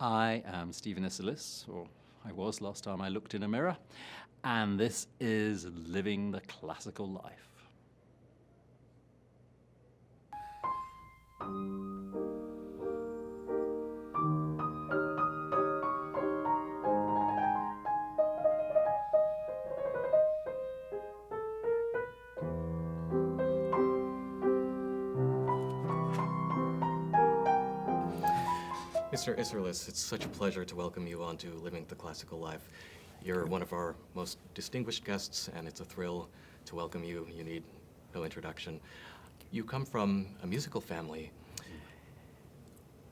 I am Steven Isserlis, or I was last time I looked in a mirror, and this is Living the Classical Life. Mr. Isserlis, it's such a pleasure to welcome you onto Living the Classical Life. You're one of our most distinguished guests, and it's a thrill to welcome you. You need no introduction. You come from a musical family.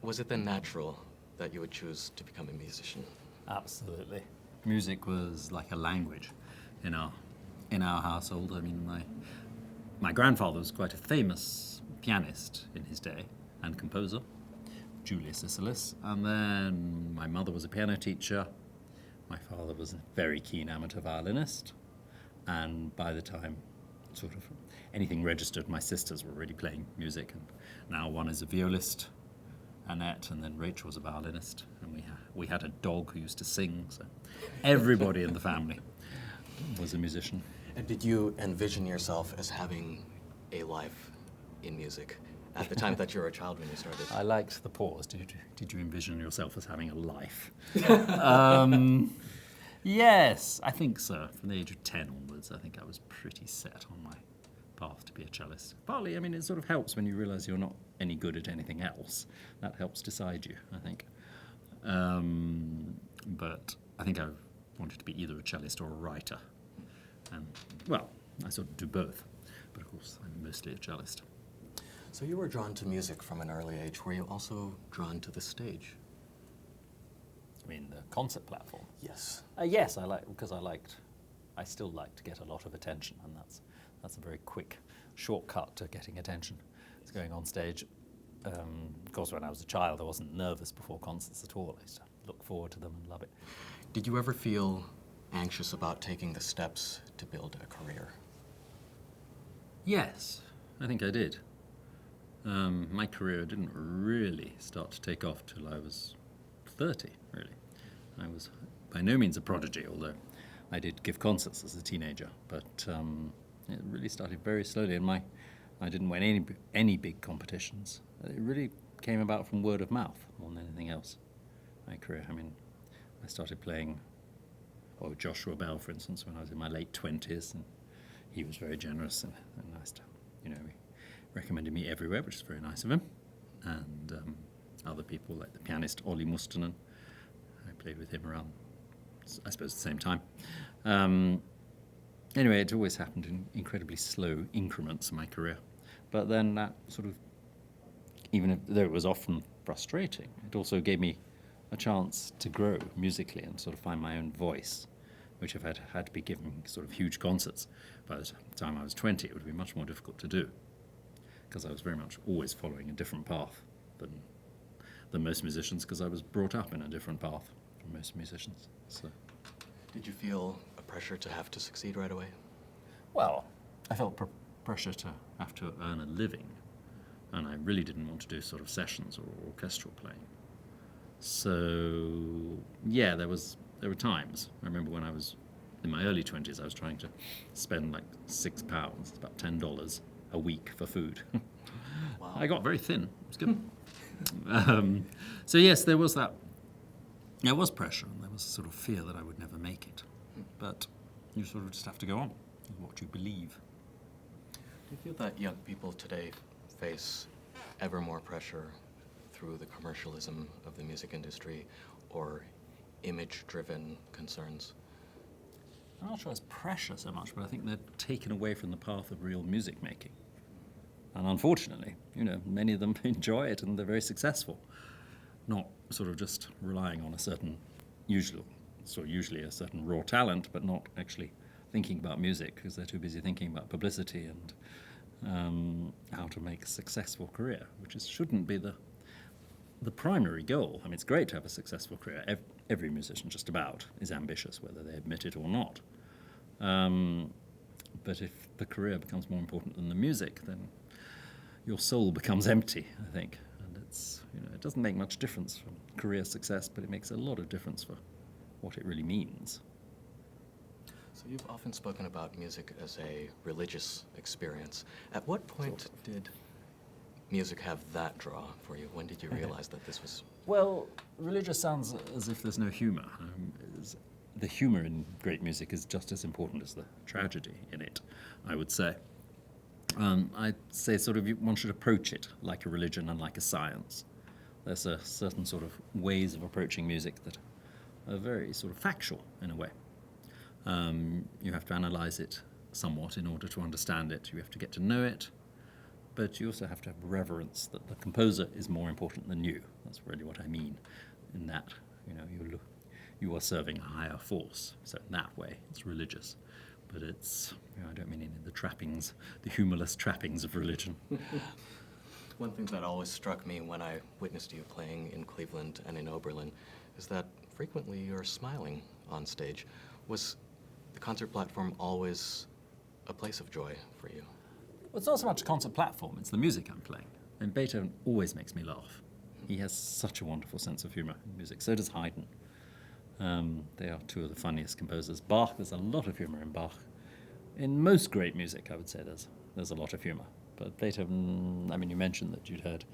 Was it then natural that you would choose to become a musician? Absolutely. Music was like a language in our household. I mean, my grandfather was quite a famous pianist in his day and composer, Julius Isserlis, and then my mother was a piano teacher. My father was a very keen amateur violinist, and by the time sort of anything registered, my sisters were already playing music, and now one is a violist, Annette, and then Rachel was a violinist, and we had a dog who used to sing, so everybody in the family was a musician. And did you envision yourself as having a life in music at the time that you were a child when you started? I liked the pause. Did you envision yourself as having a life? Yes, I think so. From the age of 10 onwards, I think I was pretty set on my path to be a cellist. Partly, I mean, it sort of helps when you realise you're not any good at anything else. That helps decide you, I think. But I think I wanted to be either a cellist or a writer. And, well, I sort of do both. But of course, I'm mostly a cellist. So you were drawn to music from an early age. Were you also drawn to the stage? I mean, the concert platform. Yes. Yes, I still like to get a lot of attention, and that's a very quick shortcut to getting attention. It's going on stage. Of course, when I was a child, I wasn't nervous before concerts at all. I used to look forward to them and love it. Did you ever feel anxious about taking the steps to build a career? Yes, I think I did. My career didn't really start to take off till I was 30, really. I was by no means a prodigy, although I did give concerts as a teenager, but it really started very slowly, and I didn't win any big competitions. It really came about from word of mouth more than anything else, my career. I mean, I started playing Joshua Bell, for instance, when I was in my late 20s, and he was very generous and nice to, he recommended me everywhere, which is very nice of him. And other people like the pianist Olli Mustonen, I played with him around, I suppose, at the same time. Anyway, it always happened in incredibly slow increments in my career. But then that sort of, even though it was often frustrating, it also gave me a chance to grow musically and sort of find my own voice, which if I'd had to be giving sort of huge concerts by the time I was 20, it would be much more difficult to do, because I was very much always following a different path than most musicians, because I was brought up in a different path from most musicians. So, did you feel a pressure to have to succeed right away? Well, I felt pressure to have to earn a living, and I really didn't want to do sort of sessions or orchestral playing. So, yeah, there were times. I remember when I was in my early 20s, I was trying to spend like £6, about $10 a week for food. Wow. I got very thin. It was good. So yes, there was that. There was pressure, and there was sort of fear that I would never make it. But you sort of just have to go on with what you believe. Do you feel that young people today face ever more pressure through the commercialism of the music industry or image-driven concerns? I'm not sure it's pressure so much, but I think they're taken away from the path of real music making. And unfortunately, many of them enjoy it and they're very successful, not sort of just relying on a certain, usually a certain raw talent, but not actually thinking about music because they're too busy thinking about publicity and how to make a successful career, which shouldn't be the primary goal. I mean, it's great to have a successful career. Every musician, just about, is ambitious, whether they admit it or not. But if the career becomes more important than the music, then your soul becomes empty, I think. And it's, it doesn't make much difference for career success, but it makes a lot of difference for what it really means. So you've often spoken about music as a religious experience. At what point did music have that draw for you? When did you realize that this was... Well, religious sounds as if there's no humor. The humor in great music is just as important as the tragedy in it, I would say. I'd say one should approach it like a religion and like a science. There's a certain sort of ways of approaching music that are very sort of factual in a way. You have to analyze it somewhat in order to understand it. You have to get to know it, but you also have to have reverence that the composer is more important than you. That's really what I mean in that, you are serving a higher force. So in that way, it's religious. But it's, I don't mean in the trappings, the humorless trappings of religion. One thing that always struck me when I witnessed you playing in Cleveland and in Oberlin is that frequently you're smiling on stage. Was the concert platform always a place of joy for you? Well, it's not so much a concert platform, it's the music I'm playing. And Beethoven always makes me laugh. He has such a wonderful sense of humor in music. So does Haydn. They are two of the funniest composers. Bach, there's a lot of humor in Bach. In most great music, I would say there's a lot of humor. But Beethoven, you mentioned that you'd heard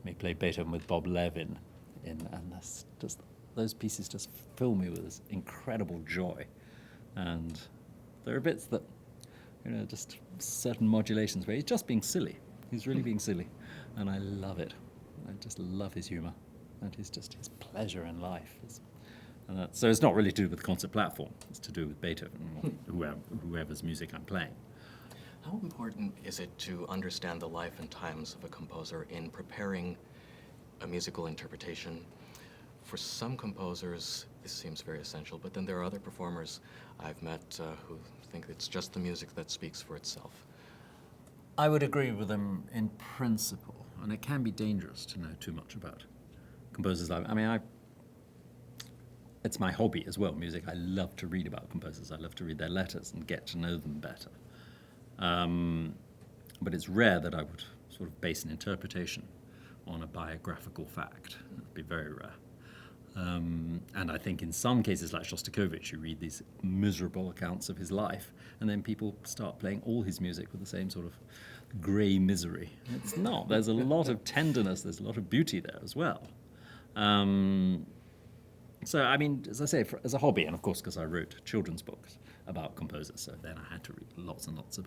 me play Beethoven with Bob Levin, and that's just, those pieces just fill me with this incredible joy. And there are bits that, just certain modulations where he's just being silly. He's really being silly, and I love it. I just love his humor, and his pleasure in life. So it's not really to do with the concert platform. It's to do with Beethoven, or whoever's music I'm playing. How important is it to understand the life and times of a composer in preparing a musical interpretation? For some composers, this seems very essential, but then there are other performers I've met who think it's just the music that speaks for itself. I would agree with them in principle, and it can be dangerous to know too much about composers' life. It's my hobby as well, music. I love to read about composers. I love to read their letters and get to know them better. But it's rare that I would sort of base an interpretation on a biographical fact. It would be very rare. And I think in some cases, like Shostakovich, you read these miserable accounts of his life, and then people start playing all his music with the same sort of grey misery. It's not. There's a lot of tenderness, there's a lot of beauty there as well. So, as I say, as a hobby, and of course because I wrote children's books about composers, so then I had to read lots and lots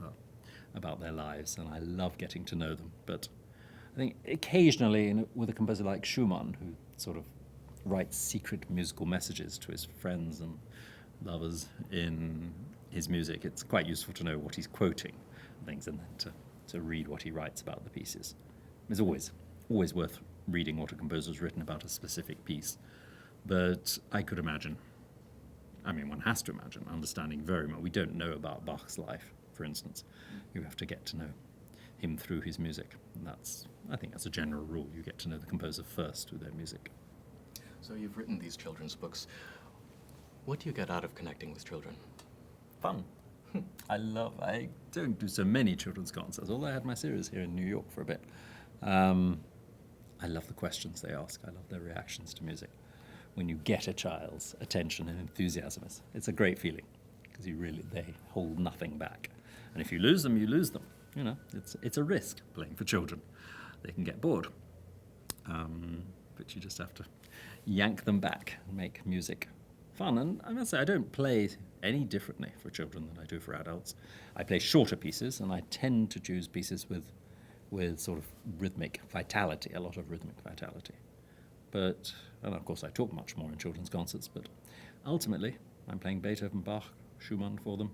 about their lives, and I love getting to know them. But I think occasionally, with a composer like Schumann, who sort of writes secret musical messages to his friends and lovers in his music, it's quite useful to know what he's quoting and things, and then to read what he writes about the pieces. It's always worth reading what a composer's written about a specific piece. But I could imagine, one has to imagine, understanding very much. We don't know about Bach's life, for instance. You have to get to know him through his music. And I think that's a general rule. You get to know the composer first through their music. So you've written these children's books. What do you get out of connecting with children? Fun. I don't do so many children's concerts, although I had my series here in New York for a bit. I love the questions they ask. I love their reactions to music. When you get a child's attention and enthusiasm, it's a great feeling, because they hold nothing back. And if you lose them, you lose them. It's a risk playing for children. They can get bored. But you just have to yank them back and make music fun. And I must say, I don't play any differently for children than I do for adults. I play shorter pieces, and I tend to choose pieces with sort of rhythmic vitality, a lot of rhythmic vitality. And of course I talk much more in children's concerts, but ultimately I'm playing Beethoven, Bach, Schumann for them,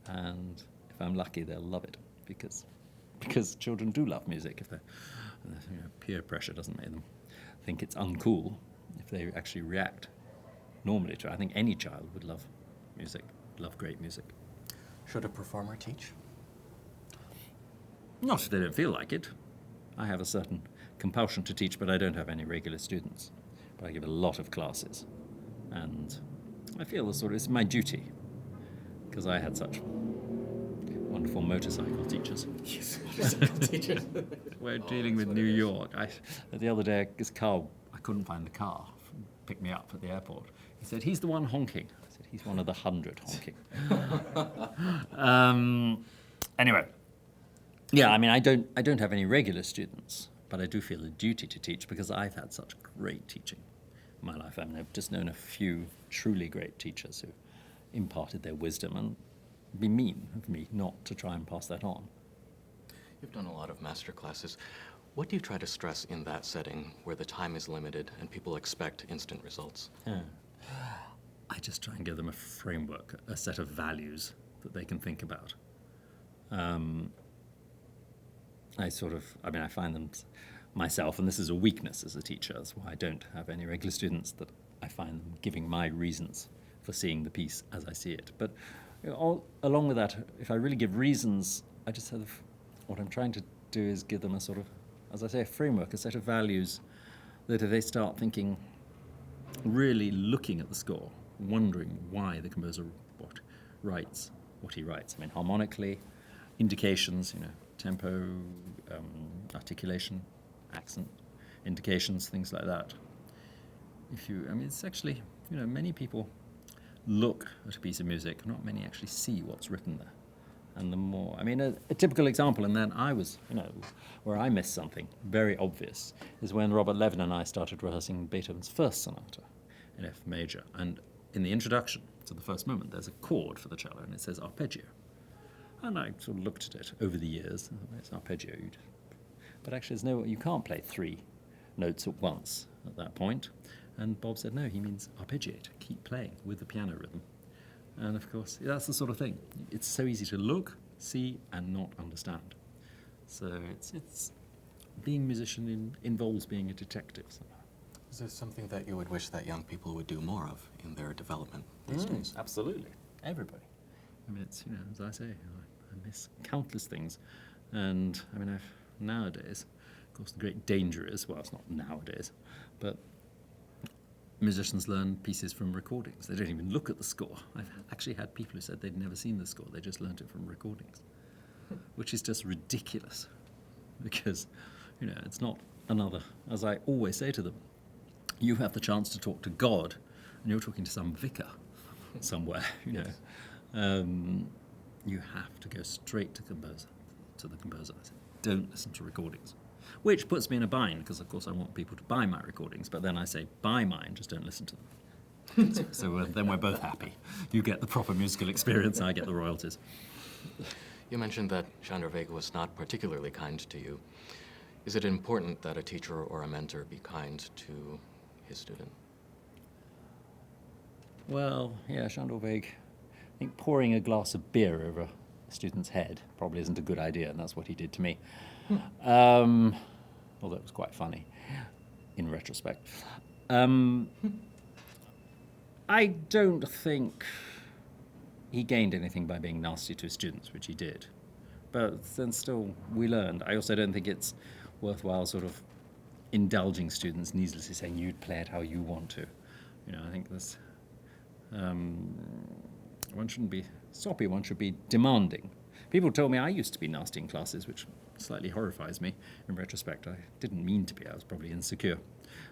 and if I'm lucky they'll love it, because children do love music. If peer pressure doesn't make them think it's uncool, if they actually react normally to it. I think any child would love music, love great music. Should a performer teach? Not if they don't feel like it. I have a certain compulsion to teach, but I don't have any regular students. But I give a lot of classes, and I feel it's my duty, because I had such wonderful wonderful motorcycle teachers. Yes, motorcycle teachers. We're dealing with New York. The other day, this car, I couldn't find the car. Picked me up at the airport. He said, "He's the one honking." I said, "He's one of the 100 honking." Anyway, yeah, I mean, I don't have any regular students, but I do feel a duty to teach because I've had such great teaching in my life. I mean, I've just known a few truly great teachers who imparted their wisdom, and it'd be mean of me not to try and pass that on. You've done a lot of master classes. What do you try to stress in that setting where the time is limited and people expect instant results? Yeah. I just try and give them a framework, a set of values that they can think about. I find them myself, and this is a weakness as a teacher, that's why I don't have any regular students, that I find them giving my reasons for seeing the piece as I see it. But along with that, if I really give reasons, I just sort of, what I'm trying to do is give them a sort of, as I say, a framework, a set of values that if they start thinking, really looking at the score, wondering why the composer writes what he writes. I mean, harmonically, indications, tempo, articulation, accent, indications, things like that. It's actually, many people look at a piece of music, not many actually see what's written there. And the more, a typical example, and then I was, where I missed something very obvious, is when Robert Levin and I started rehearsing Beethoven's first sonata in F major. And in the introduction to the first movement, there's a chord for the cello, and it says arpeggio. And I sort of looked at it over the years, and it's arpeggio. But actually, you can't play 3 notes at once at that point. And Bob said, no, he means arpeggiate, keep playing with the piano rhythm. And of course, that's the sort of thing. It's so easy to look, see, and not understand. So it's being a musician involves being a detective somehow. Is there something that you would wish that young people would do more of in their development these days? Absolutely. Everybody. It's, as I say, I miss countless things. And, nowadays, of course, the great danger is, well, it's not nowadays, but musicians learn pieces from recordings. They don't even look at the score. I've actually had people who said they'd never seen the score. They just learned it from recordings, which is just ridiculous because, it's not another, as I always say to them, you have the chance to talk to God and you're talking to some vicar somewhere, Yes. You have to go straight to the composer. I say, don't listen to recordings. Which puts me in a bind, because of course I want people to buy my recordings, but then I say, buy mine, just don't listen to them. So then we're both happy. You get the proper musical experience, I get the royalties. You mentioned that Chandra Vega was not particularly kind to you. Is it important that a teacher or a mentor be kind to his student? Well, yeah, Chandra Vega, I think pouring a glass of beer over a student's head probably isn't a good idea, and that's what he did to me. Although it was quite funny in retrospect. I don't think he gained anything by being nasty to his students, which he did. But then still, we learned. I also don't think it's worthwhile sort of indulging students, needlessly saying you'd play it how you want to. I think this, one shouldn't be soppy, one should be demanding. People told me I used to be nasty in classes, which slightly horrifies me. In retrospect, I didn't mean to be. I was probably insecure.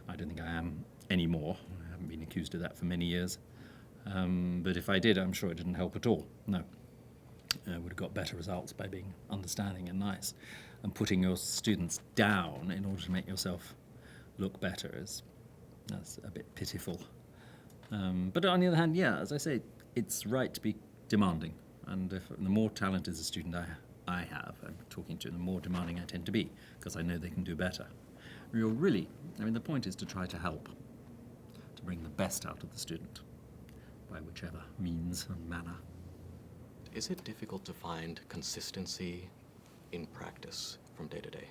I don't think I am anymore. I haven't been accused of that for many years. But if I did, I'm sure it didn't help at all. No. I would have got better results by being understanding and nice. And putting your students down in order to make yourself look better that's a bit pitiful. But on the other hand, yeah, as I say, it's right to be demanding. And the more talented a student I have, I'm talking to, the more demanding I tend to be, because I know they can do better. The point is to try to help, to bring the best out of the student, by whichever means and manner. Is it difficult to find consistency in practice from day to day?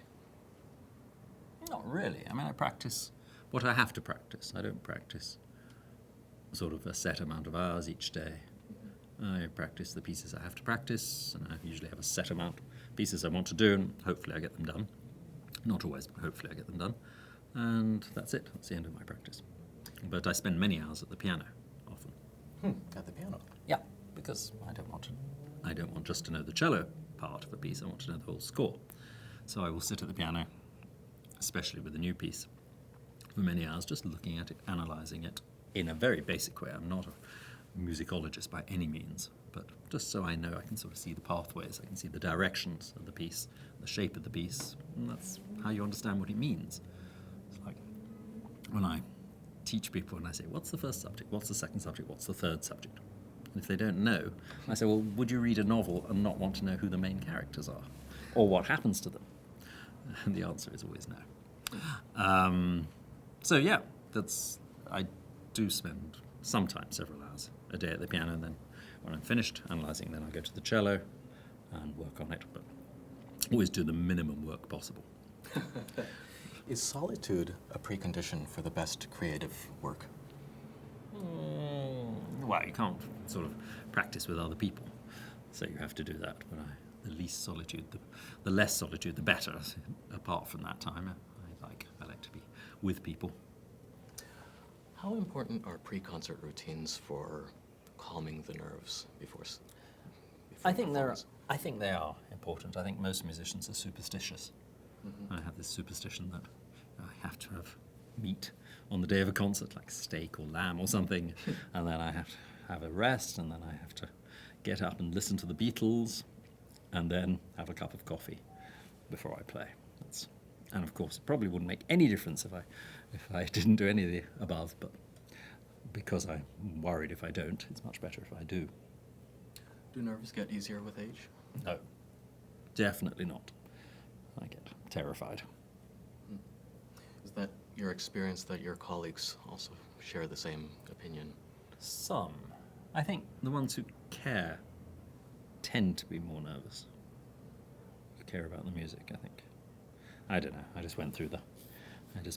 Not really. I practice what I have to practice. I don't practice sort of a set amount of hours each day. I practice the pieces I have to practice, and I usually have a set amount of pieces I want to do, and hopefully I get them done. Not always, but hopefully I get them done. And that's it. That's the end of my practice. But I spend many hours at the piano, often. At the piano? Yeah, because I don't want just to know the cello part of a piece. I want to know the whole score. So I will sit at the piano, especially with a new piece, for many hours, just looking at it, analysing it in a very basic way. I'm not a musicologist by any means, but just so I know, I can sort of see the pathways, I can see the directions of the piece, the shape of the piece, and that's how you understand what it means. It's like when I teach people and I say, what's the first subject, what's the second subject, what's the third subject? And if they don't know, I say, well, would you read a novel and not want to know who the main characters are? Or what happens to them? And the answer is always no. So yeah, I do spend sometimes several hours a day at the piano, and then when I'm finished analysing, then I go to the cello and work on it, but always do the minimum work possible. Is solitude a precondition for the best creative work? Well, you can't sort of practice with other people, so you have to do that, but the least solitude, the less solitude, the better. Apart from that time, I like to be with people. How important are pre-concert routines for calming the nerves before I think performance? they are important. I think most musicians are superstitious. Mm-hmm. I have this superstition that I have to have meat on the day of a concert, like steak or lamb or something, and then I have to have a rest, and then I have to get up and listen to the Beatles, and then have a cup of coffee before I play. And of course, it probably wouldn't make any difference if I didn't do any of the above, but because I'm worried if I don't, it's much better if I do. Do nerves get easier with age? No, definitely not. I get terrified. Is that your experience that your colleagues also share the same opinion? Some. I think the ones who care tend to be more nervous. Who care about the music, I think. I don't know. I just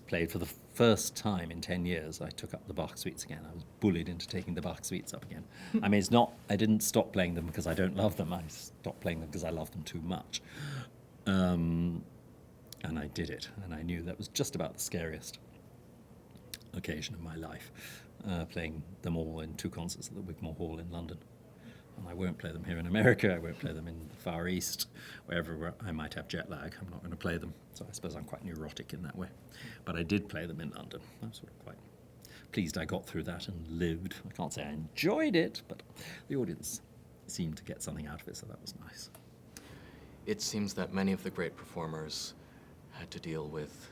played for the first time in 10 years. I took up the Bach suites again. I was bullied into taking the Bach suites up again. I mean, I didn't stop playing them because I don't love them. I stopped playing them because I love them too much. And I did it. And I knew that was just about the scariest occasion of my life, playing them all in 2 concerts at the Wigmore Hall in London. And I won't play them here in America, I won't play them in the Far East, wherever I might have jet lag. I'm not going to play them, so I suppose I'm quite neurotic in that way. But I did play them in London. I'm sort of quite pleased I got through that and lived. I can't say I enjoyed it, but the audience seemed to get something out of it, so that was nice. It seems that many of the great performers had to deal with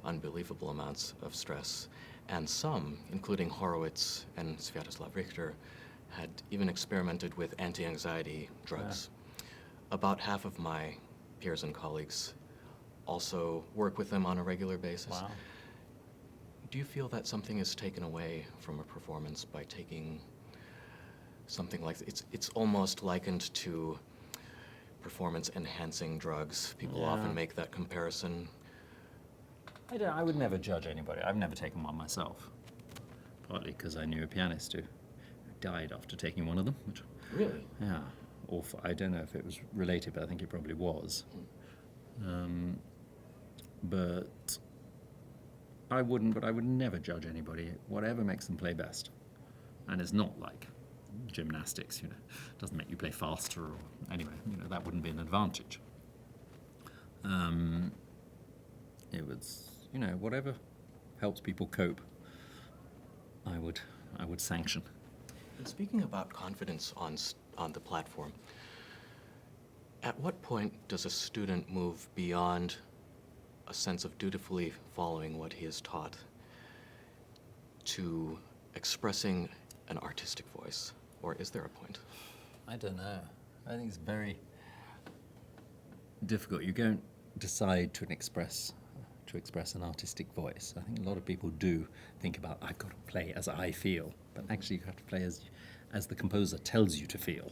unbelievable amounts of stress, and some, including Horowitz and Sviatoslav Richter, had even experimented with anti-anxiety drugs. About half of my peers and colleagues also work with them on a regular basis. Wow. Do you feel that something is taken away from a performance by taking something like it's almost likened to performance-enhancing drugs? People often make that comparison. I would never judge anybody. I've never taken one myself, partly because I knew a pianist who died after taking one of them. Really? Yeah. Awful. I don't know if it was related, but I think it probably was. But I would never judge anybody, whatever makes them play best. And it's not like gymnastics, it doesn't make you play faster, or anyway, that wouldn't be an advantage. It was, whatever helps people cope, I would sanction. And speaking about confidence on the platform, at what point does a student move beyond a sense of dutifully following what he is taught to expressing an artistic voice? Or is there a point? I don't know. I think it's very difficult. You don't decide to express an artistic voice. I think a lot of people do think about, I've got to play as I feel, but actually you have to play as the composer tells you to feel.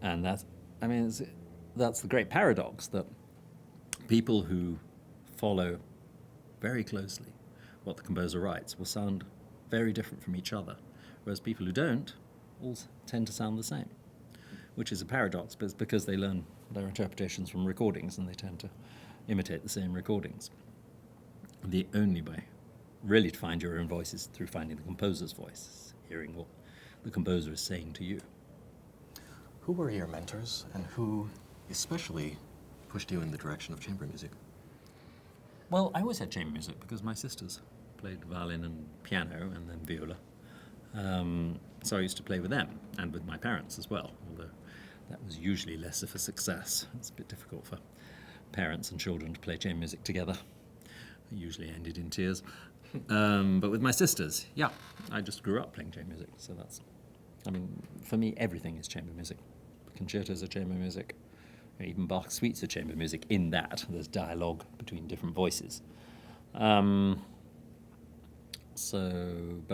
And that's the great paradox, that people who follow very closely what the composer writes will sound very different from each other, whereas people who don't all tend to sound the same, which is a paradox, but it's because they learn their interpretations from recordings and they tend to imitate the same recordings. The only way really to find your own voice is through finding the composer's voice, hearing what the composer is saying to you. Who were your mentors, and who especially pushed you in the direction of chamber music? Well, I always had chamber music because my sisters played violin and piano and then viola. So I used to play with them and with my parents as well, although that was usually less of a success. It's a bit difficult for parents and children to play chamber music together. It usually ended in tears. But with my sisters, yeah, I just grew up playing chamber music. So that's, I mean, for me, everything is chamber music. Concertos are chamber music. Even Bach's suites are chamber music in that there's dialogue between different voices. But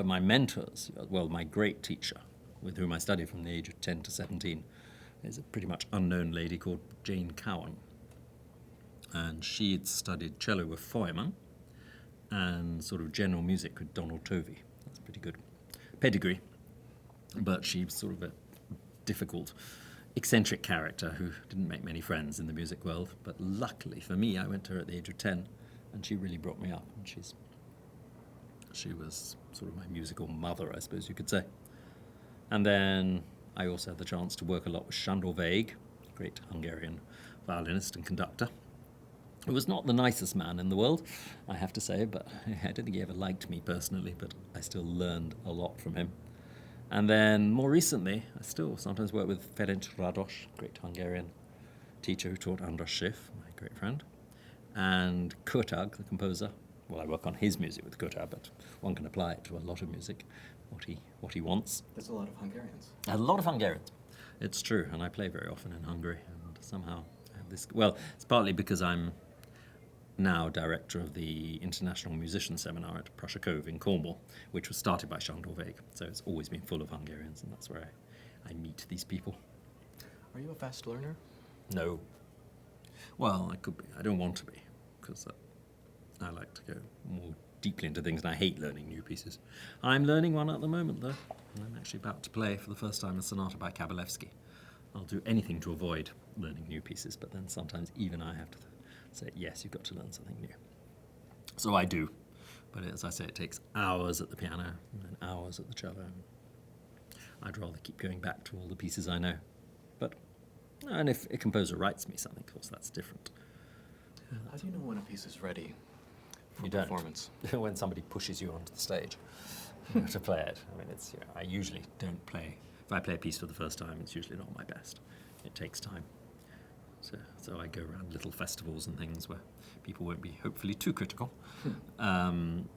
my mentors, well, my great teacher, with whom I studied from the age of 10 to 17, is a pretty much unknown lady called Jane Cowan. And she had studied cello with Feuermann and sort of general music with Donald Tovey. That's pretty good pedigree. But she was sort of a difficult, eccentric character who didn't make many friends in the music world. But luckily for me, I went to her at the age of 10, and she really brought me up. And she was sort of my musical mother, I suppose you could say. And then I also had the chance to work a lot with Sándor Vég, great Hungarian violinist and conductor, who was not the nicest man in the world, I have to say, but I don't think he ever liked me personally, but I still learned a lot from him. And then more recently, I still sometimes work with Ferenc Rados, great Hungarian teacher who taught András Schiff, my great friend, and Kurtag, the composer. Well, I work on his music with Kurtag, but one can apply it to a lot of music, what he wants. There's a lot of Hungarians. A lot of Hungarians. It's true, and I play very often in Hungary, and somehow I have this. Well, it's partly because I'm now director of the International Musician Seminar at Prussia Cove in Cornwall, which was started by Sándor Vég. So it's always been full of Hungarians, and that's where I meet these people. Are you a fast learner? No. Well, I could be. I don't want to be, because I like to go more deeply into things, and I hate learning new pieces. I'm learning one at the moment, though. I'm actually about to play for the first time a sonata by Kabalevsky. I'll do anything to avoid learning new pieces, but then sometimes even I have to say, yes, you've got to learn something new. So I do. But as I say, it takes hours at the piano and then hours at the cello. I'd rather keep going back to all the pieces I know. And if a composer writes me something, of course, that's different. How do you know when a piece is ready for You don't. performance? When somebody pushes you onto the stage to play it. I mean, I usually don't play. If I play a piece for the first time, it's usually not my best. It takes time. So I go around little festivals and things where people won't be hopefully too critical. And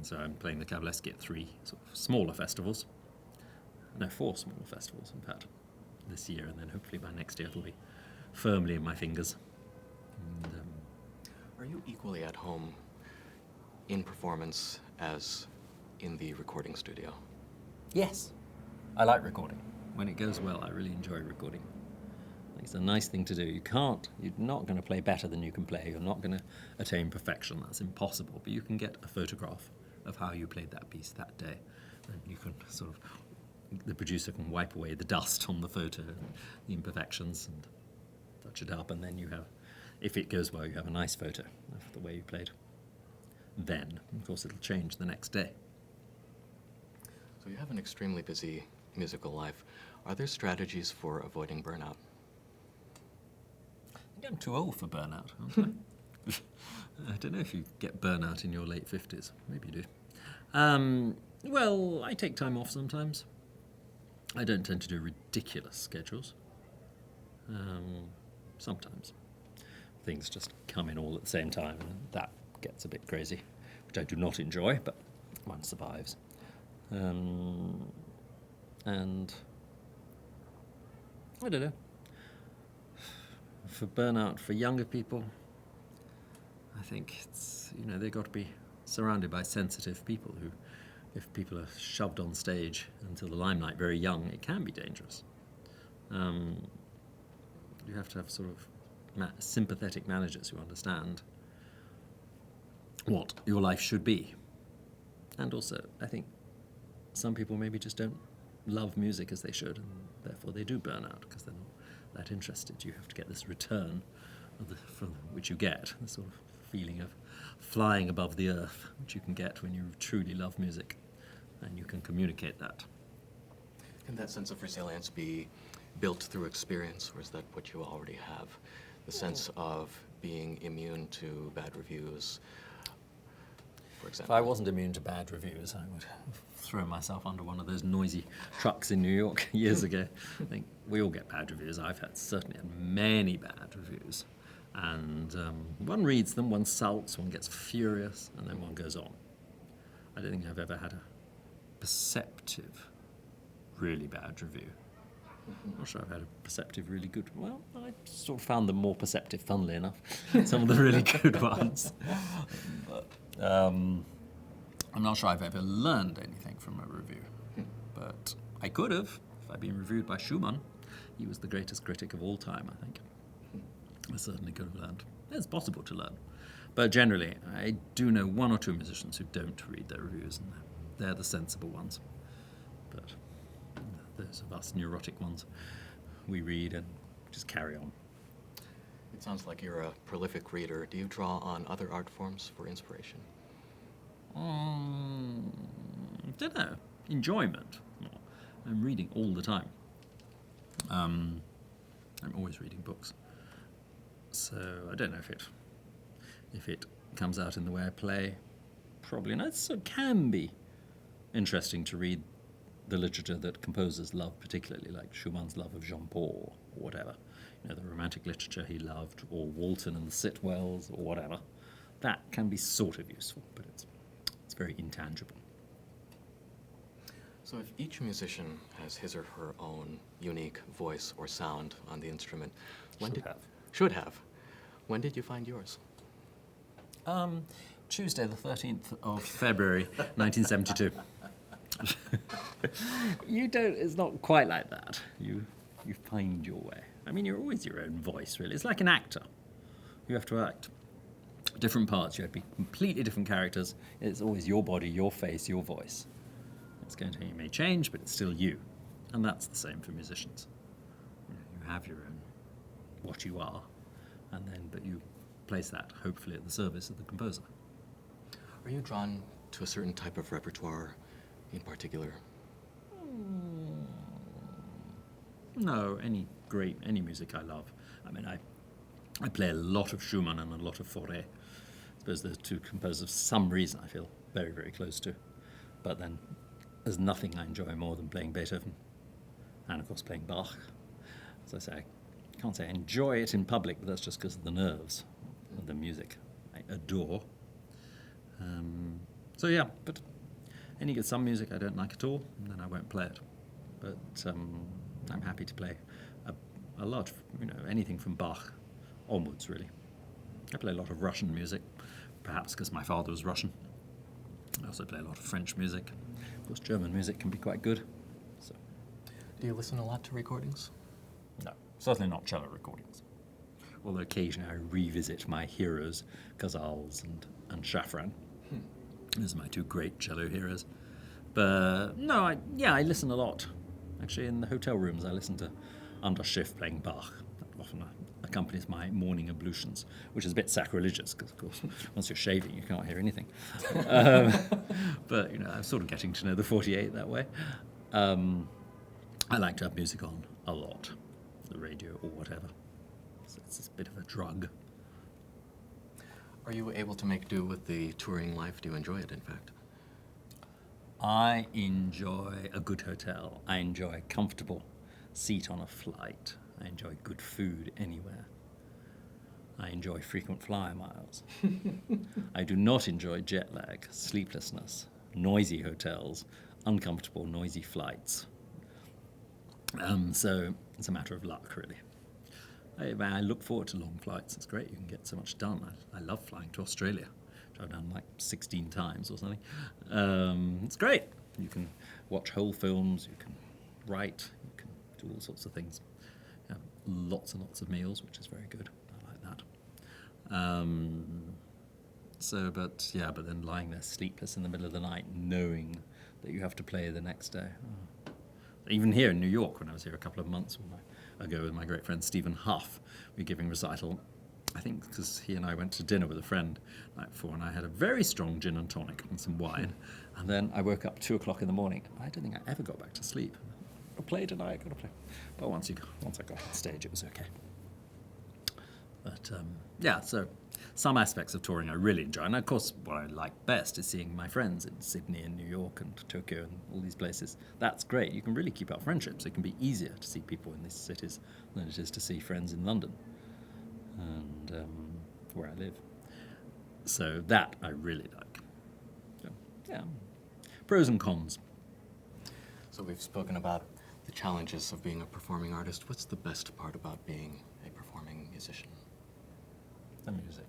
so I'm playing the Kabalevsky at 3 sort of smaller festivals. No, 4 smaller festivals, in fact, this year. And then hopefully by next year it'll be firmly in my fingers. And, Are you equally at home in performance as in the recording studio? yes, I like recording. When it goes well, I really enjoy recording. It's a nice thing to do. You're not going to play better than you can play. You're not going to attain perfection. That's impossible. But you can get a photograph of how you played that piece that day. And you can the producer can wipe away the dust on the photo, and the imperfections, and touch it up. And then you have, if it goes well, you have a nice photo of the way you played. Then, of course, it'll change the next day. So you have an extremely busy musical life. Are there strategies for avoiding burnout? I think I'm too old for burnout, aren't I? I don't know if you get burnout in your late 50s. Maybe you do. Well, I take time off sometimes. I don't tend to do ridiculous schedules. Sometimes. Things just come in all at the same time, and that gets a bit crazy, which I do not enjoy, but one survives. And I don't know. For burnout, for younger people, I think it's, they've got to be surrounded by sensitive people who, if people are shoved on stage into the limelight very young, it can be dangerous. You have to have sort of sympathetic managers who understand what your life should be. And also, I think some people maybe just don't love music as they should, and therefore they do burn out because they're not that interested. You have to get this return from which you get, the sort of feeling of flying above the earth, which you can get when you truly love music, and you can communicate that. Can that sense of resilience be built through experience, or is that what you already have? The sense of being immune to bad reviews, for If example. I wasn't immune to bad reviews, I would have thrown myself under one of those noisy trucks in New York years ago. I think we all get bad reviews. I've certainly had many bad reviews. And one reads them, one sulks, one gets furious, and then one goes on. I don't think I've ever had a perceptive, really bad review. I'm not sure I've had a perceptive, really good. Well, I sort of found them more perceptive, funnily enough, some of the really good ones. But, I'm not sure I've ever learned anything from a review. But I could have, if I'd been reviewed by Schumann. He was the greatest critic of all time, I think. I certainly could have learned. It's possible to learn. But generally, I do know one or two musicians who don't read their reviews, and they're the sensible ones. But those of us neurotic ones, we read and just carry on. It sounds like you're a prolific reader. Do you draw on other art forms for inspiration? Don't know. Enjoyment. I'm reading all the time. I'm always reading books. So I don't know if it comes out in the way I play. Probably not. So it can be interesting to read the literature that composers love, particularly like Schumann's love of Jean-Paul or whatever. You know, the romantic literature he loved, or Walton and the Sitwells or whatever. That can be sort of useful, but it's very intangible. So if each musician has his or her own unique voice or sound on the instrument, Should have. When did you find yours? Tuesday, the 13th of February, 1972. It's not quite like that. You find your way. I mean, you're always your own voice, really. It's like an actor. You have to act different parts. You have to be completely different characters. It's always your body, your face, your voice. You may change, but it's still you. And that's the same for musicians. You have your own, what you are, but you place that, hopefully, at the service of the composer. Are you drawn to a certain type of repertoire in particular? No, any music I love. I mean, I play a lot of Schumann and a lot of Fauré. I suppose they're two composers for some reason I feel very, very close to. But then there's nothing I enjoy more than playing Beethoven. And, of course, playing Bach. As I say, I can't say I enjoy it in public, but that's just because of the nerves of the music I adore. But some music I don't like at all, and then I won't play it. But I'm happy to play a lot, anything from Bach onwards, really. I play a lot of Russian music, perhaps because my father was Russian. I also play a lot of French music. Of course, German music can be quite good. So. Do you listen a lot to recordings? No, certainly not cello recordings. Although occasionally I revisit my heroes, Casals and Shafran. Those are my two great cello heroes. But no, I listen a lot. Actually, in the hotel rooms, I listen to Anders Schiff playing Bach. That often accompanies my morning ablutions, which is a bit sacrilegious because, of course, once you're shaving, you can't hear anything. But I'm sort of getting to know the 48 that way. I like to have music on a lot, the radio or whatever. So it's a bit of a drug. Are you able to make do with the touring life? Do you enjoy it, in fact? I enjoy a good hotel. I enjoy a comfortable seat on a flight. I enjoy good food anywhere. I enjoy frequent flyer miles. I do not enjoy jet lag, sleeplessness, noisy hotels, uncomfortable, noisy flights. So it's a matter of luck, really. I look forward to long flights. It's great. You can get so much done. I love flying to Australia. Drive down like 16 times or something. It's great. You can watch whole films. You can write. You can do all sorts of things. You have lots and lots of meals, which is very good. I like that. But then lying there sleepless in the middle of the night, knowing that you have to play the next day. Oh. Even here in New York, when I was here a couple of months ago with my great friend Stephen Huff, we were giving recital, I think because he and I went to dinner with a friend the night before, and I had a very strong gin and tonic and some wine, and then I woke up 2 o'clock in the morning. I don't think I ever got back to sleep. to play tonight, got to play. But once I got on stage, it was okay. But yeah, so some aspects of touring I really enjoy. And of course, what I like best is seeing my friends in Sydney and New York and Tokyo and all these places. That's great. You can really keep up friendships. It can be easier to see people in these cities than it is to see friends in London and where I live. So that I really like. So, yeah, pros and cons. So we've spoken about the challenges of being a performing artist. What's the best part about being a performing musician? The music.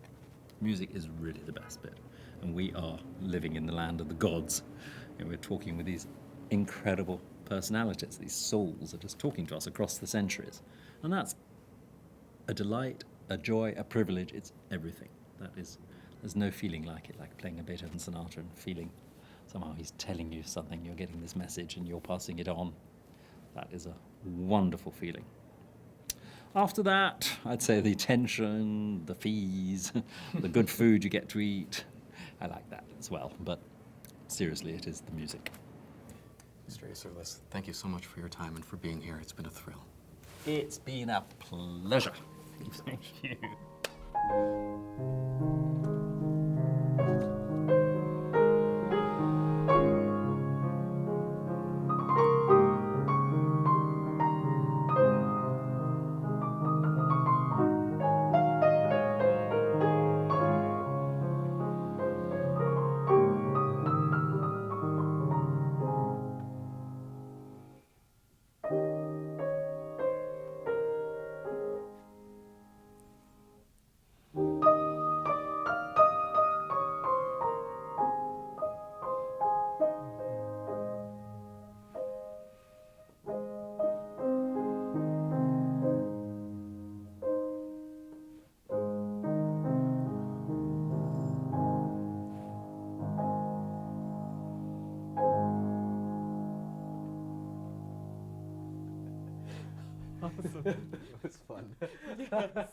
Music is really the best bit. And we are living in the land of the gods. And we're talking with these incredible personalities, these souls are just talking to us across the centuries. And that's a delight, a joy, a privilege. It's everything. There's no feeling like it, like playing a Beethoven sonata and feeling somehow he's telling you something, you're getting this message and you're passing it on. That is a wonderful feeling. After that, I'd say the tension, the fees, the good food you get to eat. I like that as well, but seriously, it is the music. Mr. Isserlis, thank you so much for your time and for being here. It's been a thrill. It's been a pleasure. Thank you. Awesome. It was fun. Yes.